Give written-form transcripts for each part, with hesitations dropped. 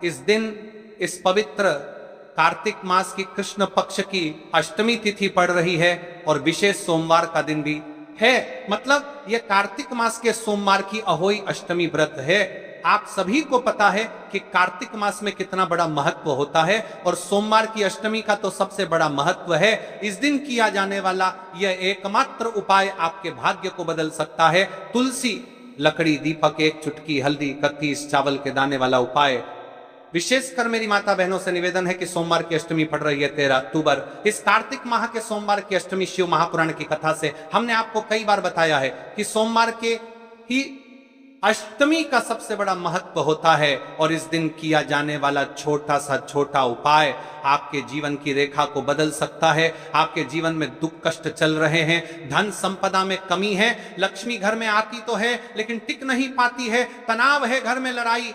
इस दिन इस पवित्र कार्तिक मास की कृष्ण पक्ष की अष्टमी तिथि पड़ रही है और विशेष सोमवार का दिन भी है। मतलब यह कार्तिक मास के सोमवार की अहोई अष्टमी व्रत है। आप सभी को पता है कि कार्तिक मास में कितना बड़ा महत्व होता है और सोमवार की अष्टमी का तो सबसे बड़ा महत्व है। इस दिन किया जाने वाला यह एकमात्र उपाय आपके भाग्य को बदल सकता है। तुलसी, लकड़ी, दीपक, एक चुटकी हल्दी, 31 चावल के दाने वाला उपाय। विशेषकर मेरी माता बहनों से निवेदन है कि सोमवार की अष्टमी पड़ रही है 13 अक्टूबर। इस कार्तिक माह के सोमवार की अष्टमी शिव महापुराण की कथा से हमने आपको कई बार बताया है कि सोमवार के ही अष्टमी का सबसे बड़ा महत्व होता है और इस दिन किया जाने वाला छोटा सा छोटा उपाय आपके जीवन की रेखा को बदल सकता है। आपके जीवन में दुख कष्ट चल रहे हैं, धन संपदा में कमी है, लक्ष्मी घर में आती तो है लेकिन टिक नहीं पाती है, तनाव है, घर में लड़ाई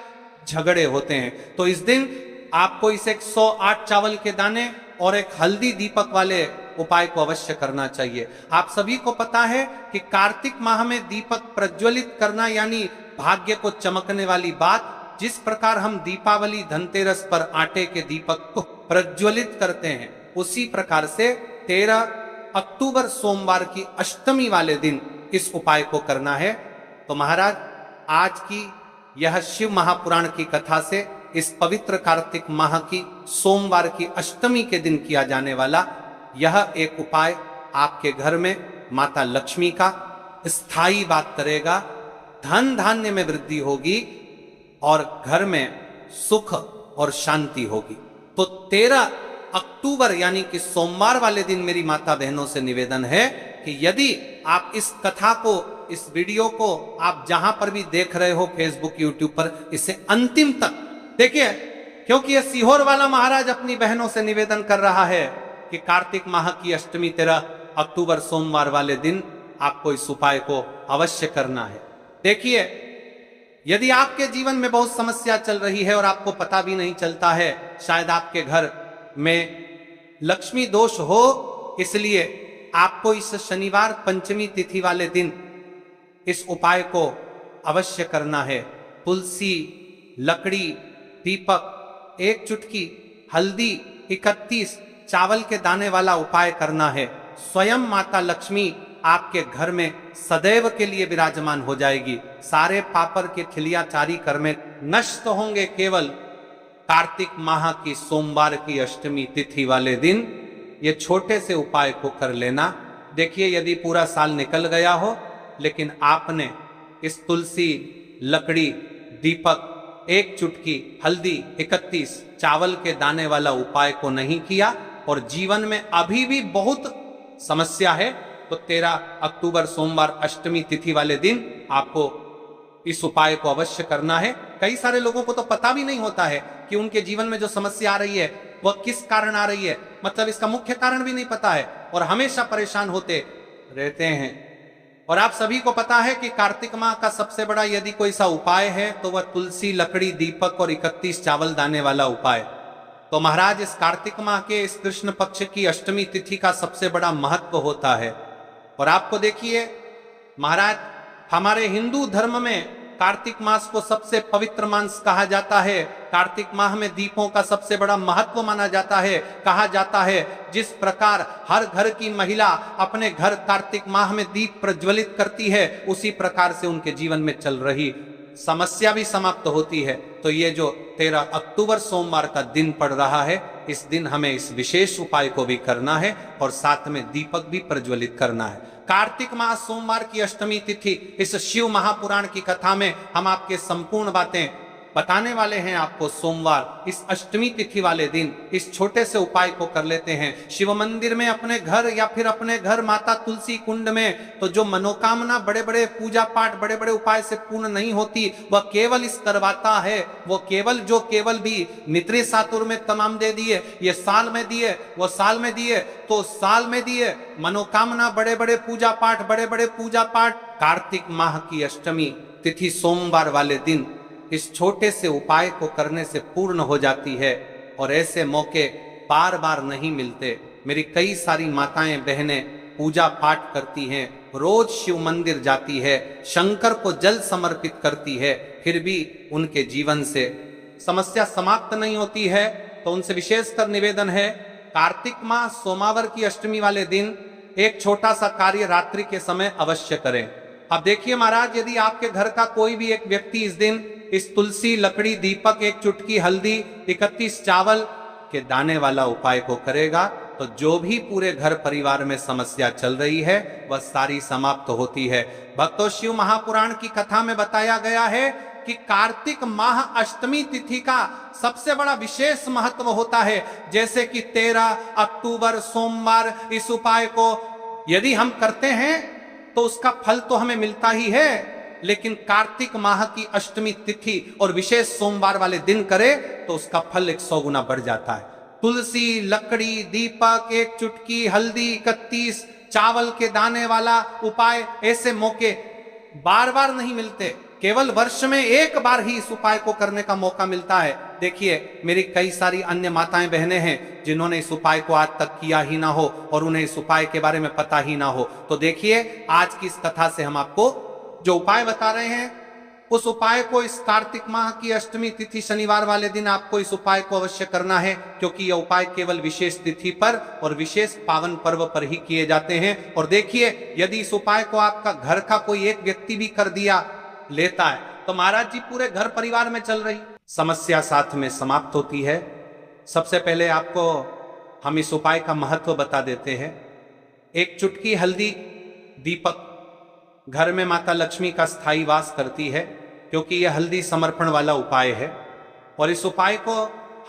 झगड़े होते हैं, तो इस दिन आपको इसे 108 चावल के दाने और एक हल्दी दीपक वाले उपाय को अवश्य करना चाहिए। आप सभी को पता है कि कार्तिक माह में दीपक प्रज्वलित करना यानी भाग्य को चमकने वाली बात। जिस प्रकार हम दीपावली धनतेरस पर आटे के दीपक को प्रज्वलित करते हैं, उसी प्रकार से 13 अक्टूबर सोमवार की अष्टमी वाले दिन इस उपाय को करना है। तो महाराज, आज की यह शिव महापुराण की कथा से इस पवित्र कार्तिक माह की सोमवार की अष्टमी के दिन किया जाने वाला यह एक उपाय आपके घर में माता लक्ष्मी का स्थायी बात करेगा, धन धान्य में वृद्धि होगी और घर में सुख और शांति होगी। तो 13 अक्टूबर यानी कि सोमवार वाले दिन मेरी माता बहनों से निवेदन है कि यदि आप इस कथा को, इस वीडियो को आप जहां पर भी देख रहे हो, फेसबुक, यूट्यूब पर, इसे अंतिम तक देखिए, क्योंकि यह सीहोर वाला महाराज अपनी बहनों से निवेदन कर रहा है कि कार्तिक माह की अष्टमी 13 अक्टूबर सोमवार वाले दिन आपको इस उपाय को अवश्य करना है। देखिए, यदि आपके जीवन में बहुत समस्या चल रही है और आपको पता भी नहीं चलता है, शायद आपके घर में लक्ष्मी दोष हो, इसलिए आपको इस शनिवार पंचमी तिथि वाले दिन इस उपाय को अवश्य करना है। तुलसी, लकड़ी, दीपक, एक चुटकी हल्दी, 31 चावल के दाने वाला उपाय करना है। स्वयं माता लक्ष्मी आपके घर में सदैव के लिए विराजमान हो जाएगी। सारे पापर के खिलिया चारी कर्मे नष्ट होंगे। केवल कार्तिक माह की सोमवार की अष्टमी तिथि वाले दिन ये छोटे से उपाय को कर लेना। देखिए, यदि पूरा साल निकल गया हो लेकिन आपने इस तुलसी, लकड़ी, दीपक, एक चुटकी हल्दी, 31 चावल के दाने वाला उपाय को नहीं किया और जीवन में अभी भी बहुत समस्या है, तो 13 अक्टूबर सोमवार अष्टमी तिथि वाले दिन आपको इस उपाय को अवश्य करना है। कई सारे लोगों को तो पता भी नहीं होता है कि उनके जीवन में जो समस्या आ रही है वह किस कारण आ रही है, मतलब इसका मुख्य कारण भी नहीं पता है और हमेशा परेशान होते रहते हैं। और आप सभी को पता है कि कार्तिक माह का सबसे बड़ा यदि कोई सा उपाय है तो वह तुलसी, लकड़ी, दीपक और 31 चावल दाने वाला उपाय। तो महाराज, इस कार्तिक माह के इस कृष्ण पक्ष की अष्टमी तिथि का सबसे बड़ा महत्व होता है। और आपको देखिए महाराज, हमारे हिंदू धर्म में कार्तिक मास को सबसे पवित्र मास कहा जाता है। कार्तिक माह में दीपों का सबसे बड़ा महत्व माना जाता है। कहा जाता है जिस प्रकार हर घर की महिला अपने घर कार्तिक माह में दीप प्रज्वलित करती है, उसी प्रकार से उनके जीवन में चल रही समस्या भी समाप्त होती है। तो ये जो 13 अक्टूबर सोमवार का दिन पड़ रहा है, इस दिन हमें इस विशेष उपाय को भी करना है और साथ में दीपक भी प्रज्वलित करना है। कार्तिक माह सोमवार की अष्टमी तिथि इस शिव महापुराण की कथा में हम आपके संपूर्ण बातें बताने वाले हैं। आपको सोमवार इस अष्टमी तिथि वाले दिन इस छोटे से उपाय को कर लेते हैं। शिव मंदिर में, अपने घर या फिर अपने घर माता तुलसी कुंड में, तो जो मनोकामना बड़े बड़े पूजा पाठ, बड़े बड़े उपाय से पूर्ण नहीं होती, वह केवल इस करवाता है। वो केवल भी मित्री सातुर में तमाम दे दिए, ये साल में दिए, वो साल में दिए, तो साल में दिए मनोकामना, बड़े बड़े पूजा पाठ। कार्तिक माह की अष्टमी तिथि सोमवार वाले दिन इस छोटे से उपाय को करने से पूर्ण हो जाती है और ऐसे मौके बार बार नहीं मिलते। मेरी कई सारी माताएं बहनें पूजा पाठ करती हैं, रोज शिव मंदिर जाती है, शंकर को जल समर्पित करती है, फिर भी उनके जीवन से समस्या समाप्त नहीं होती है। तो उनसे विशेषकर निवेदन है, कार्तिक माह सोमवार की अष्टमी वाले दिन एक छोटा सा कार्य रात्रि के समय अवश्य करें। अब देखिए महाराज, यदि आपके घर का कोई भी एक व्यक्ति इस दिन इस तुलसी, लकड़ी, दीपक, एक चुटकी हल्दी, 31 चावल के दाने वाला उपाय को करेगा तो जो भी पूरे घर परिवार में समस्या चल रही है वह सारी समाप्त होती है। भक्तों, शिव महापुराण की कथा में बताया गया है कि कार्तिक माह अष्टमी तिथि का सबसे बड़ा विशेष महत्व होता है। जैसे कि 13 अक्टूबर सोमवार इस उपाय को यदि हम करते हैं तो उसका फल तो हमें मिलता ही है, लेकिन कार्तिक माह की अष्टमी तिथि और विशेष सोमवार वाले दिन करे तो उसका फल 100 गुना बढ़ जाता है। तुलसी, लकड़ी, दीपक, एक चुटकी हल्दी, 31 चावल के दाने वाला उपाय, ऐसे मौके बार बार नहीं मिलते, केवल वर्ष में एक बार ही इस उपाय को करने का मौका मिलता है। देखिए, मेरी कई सारी अन्य माताएं बहनें हैं जिन्होंने इस उपाय को आज तक किया ही ना हो और उन्हें इस उपाय के बारे में पता ही ना हो। तो देखिए, आज की इस कथा से हम आपको जो उपाय बता रहे हैं उस उपाय को इस कार्तिक माह की अष्टमी तिथि शनिवार वाले दिन आपको इस उपाय को अवश्य करना है, क्योंकि यह उपाय केवल विशेष तिथि पर और विशेष पावन पर्व पर ही किए जाते हैं। और देखिए, यदि इस उपाय को आपका घर का कोई एक व्यक्ति भी कर दिया लेता है तो महाराज जी पूरे घर परिवार में चल रही समस्या साथ में समाप्त होती है। सबसे पहले आपको हम इस उपाय का महत्व बता देते हैं। एक चुटकी हल्दी, दीपक घर में माता लक्ष्मी का स्थायी वास करती है, क्योंकि यह हल्दी समर्पण वाला उपाय है। और इस उपाय को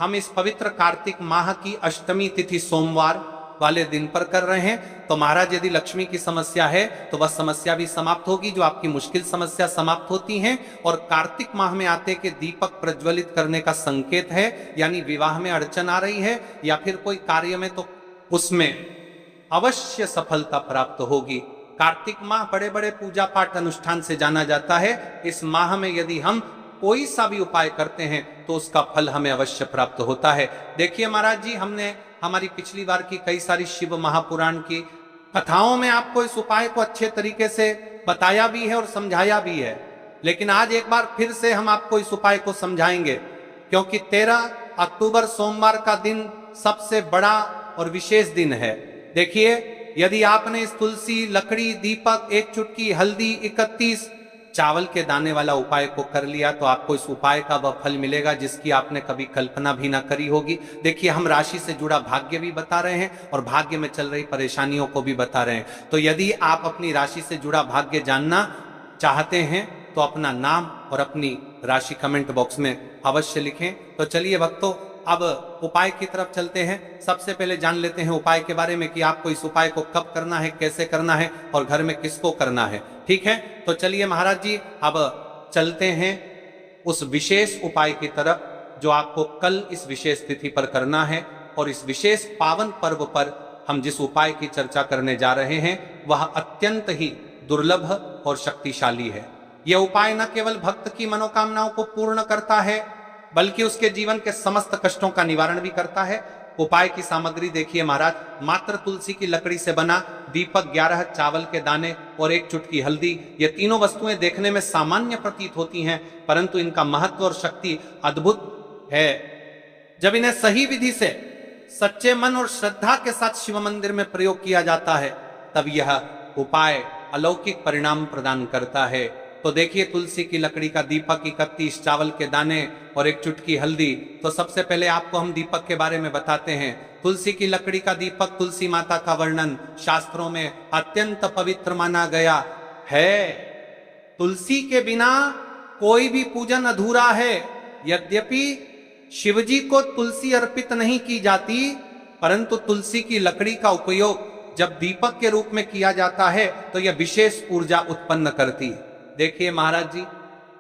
हम इस पवित्र कार्तिक माह की अष्टमी तिथि सोमवार वाले दिन पर कर रहे हैं। तो महाराज, यदि लक्ष्मी की समस्या है तो वह समस्या भी समाप्त होगी, जो आपकी मुश्किल समस्या समाप्त होती हैं। और कार्तिक माह में आते के दीपक प्रज्वलित करने का संकेत है, यानी विवाह में अड़चन आ रही है या फिर कोई कार्य में, तो उसमें अवश्य सफलता प्राप्त होगी। कार्तिक माह बड़े बड़े पूजा पाठ अनुष्ठान से जाना जाता है। इस माह में यदि हम कोई सा भी उपाय करते हैं तो उसका फल हमें अवश्य प्राप्त होता है। देखिए महाराज जी, हमने हमारी पिछली बार की कई सारी शिव महापुराण की कथाओं में आपको इस उपाय को अच्छे तरीके से बताया भी है और समझाया भी है, लेकिन आज एक बार फिर से हम आपको इस उपाय को समझाएंगे, क्योंकि 13 अक्टूबर सोमवार का दिन सबसे बड़ा और विशेष दिन है। देखिए, यदि आपने इस तुलसी, लकड़ी, दीपक, एक चुटकी हल्दी, 31 चावल के दाने वाला उपाय को कर लिया तो आपको इस उपाय का वह फल मिलेगा जिसकी आपने कभी कल्पना भी ना करी होगी। देखिए, हम राशि से जुड़ा भाग्य भी बता रहे हैं और भाग्य में चल रही परेशानियों को भी बता रहे हैं। तो यदि आप अपनी राशि से जुड़ा भाग्य जानना चाहते हैं तो अपना नाम और अपनी राशि कमेंट बॉक्स में अवश्य लिखें। तो चलिए भक्तों, अब उपाय की तरफ चलते हैं। सबसे पहले जान लेते हैं उपाय के बारे में कि आपको इस उपाय को कब करना है, कैसे करना है और घर में किसको करना है। ठीक है, तो चलिए महाराज जी, अब चलते हैं उस विशेष उपाय की तरफ जो आपको कल इस विशेष तिथि पर करना है। और इस विशेष पावन पर्व पर हम जिस उपाय की चर्चा करने जा रहे हैं वह अत्यंत ही दुर्लभ और शक्तिशाली है। यह उपाय न केवल भक्त की मनोकामनाओं को पूर्ण करता है बल्कि उसके जीवन के समस्त कष्टों का निवारण भी करता है। उपाय की सामग्री देखिए महाराज, मात्र तुलसी की लकड़ी से बना दीपक, 11 चावल के दाने और एक चुटकी हल्दी। ये तीनों वस्तुएं देखने में सामान्य प्रतीत होती हैं, परंतु इनका महत्व और शक्ति अद्भुत है। जब इन्हें सही विधि से सच्चे मन और श्रद्धा के साथ शिव मंदिर में प्रयोग किया जाता है तब यह उपाय अलौकिक परिणाम प्रदान करता है। तो देखिए, तुलसी की लकड़ी का दीपक, 31 चावल के दाने और एक चुटकी हल्दी। तो सबसे पहले आपको हम दीपक के बारे में बताते हैं। तुलसी की लकड़ी का दीपक तुलसी माता का वर्णन शास्त्रों में अत्यंत पवित्र माना गया है। तुलसी के बिना कोई भी पूजन अधूरा है। यद्यपि शिवजी को तुलसी अर्पित नहीं की जाती, परंतु तुलसी की लकड़ी का उपयोग जब दीपक के रूप में किया जाता है तो यह विशेष ऊर्जा उत्पन्न करती है। देखिए महाराज जी,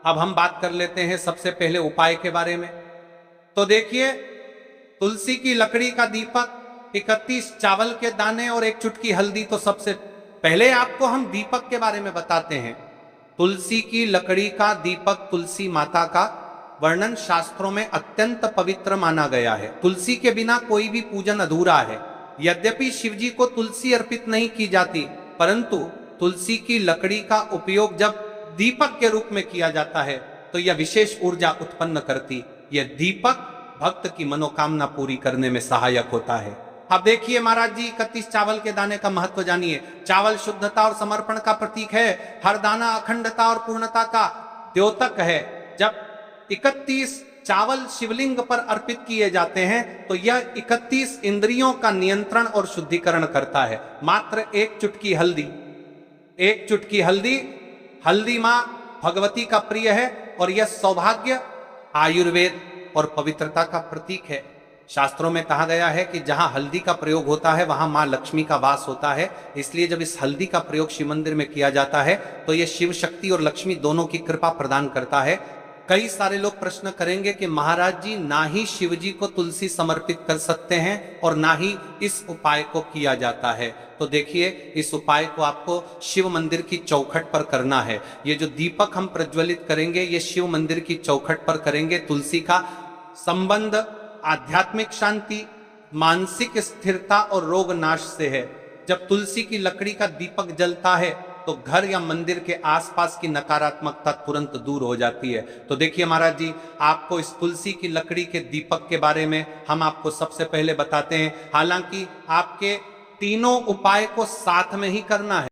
अब हम बात कर लेते हैं सबसे पहले उपाय के बारे में। तो देखिए, तुलसी की लकड़ी का दीपक, 31 चावल के दाने और एक चुटकी हल्दी। तो सबसे पहले आपको हम दीपक के बारे में बताते हैं। तुलसी की लकड़ी का दीपक तुलसी माता का वर्णन शास्त्रों में अत्यंत पवित्र माना गया है। तुलसी के बिना कोई भी पूजन अधूरा है। यद्यपि शिवजी को तुलसी अर्पित नहीं की जाती, परंतु तुलसी की लकड़ी का उपयोग जब दीपक के रूप में किया जाता है तो यह विशेष ऊर्जा उत्पन्न करती यह दीपक भक्त की मनोकामना पूरी करने में सहायक होता है। अब देखिए महाराज जी, 31 चावल के दाने का महत्व जानिए। चावल शुद्धता और समर्पण का प्रतीक है। हर दाना अखंडता और पूर्णता का द्योतक है। जब 31 चावल शिवलिंग पर अर्पित किए जाते हैं तो यह 31 इंद्रियों का नियंत्रण और शुद्धिकरण करता है। मात्र एक चुटकी हल्दी, एक चुटकी हल्दी, हल्दी मां भगवती का प्रिय है और यह सौभाग्य, आयुर्वेद और पवित्रता का प्रतीक है। शास्त्रों में कहा गया है कि जहां हल्दी का प्रयोग होता है वहां मां लक्ष्मी का वास होता है। इसलिए जब इस हल्दी का प्रयोग शिव मंदिर में किया जाता है तो यह शिव शक्ति और लक्ष्मी दोनों की कृपा प्रदान करता है। कई सारे लोग प्रश्न करेंगे कि महाराज जी, ना ही शिव जी को तुलसी समर्पित कर सकते हैं और ना ही इस उपाय को किया जाता है। तो देखिए, इस उपाय को आपको शिव मंदिर की चौखट पर करना है। ये जो दीपक हम प्रज्वलित करेंगे ये शिव मंदिर की चौखट पर करेंगे। तुलसी का संबंध आध्यात्मिक शांति, मानसिक स्थिरता और रोग नाश से है। जब तुलसी की लकड़ी का दीपक जलता है तो घर या मंदिर के आसपास की नकारात्मकता तुरंत दूर हो जाती है। तो देखिए महाराज जी, आपको इस तुलसी की लकड़ी के दीपक के बारे में हम आपको सबसे पहले बताते हैं। हालांकि आपके तीनों उपाय को साथ में ही करना है।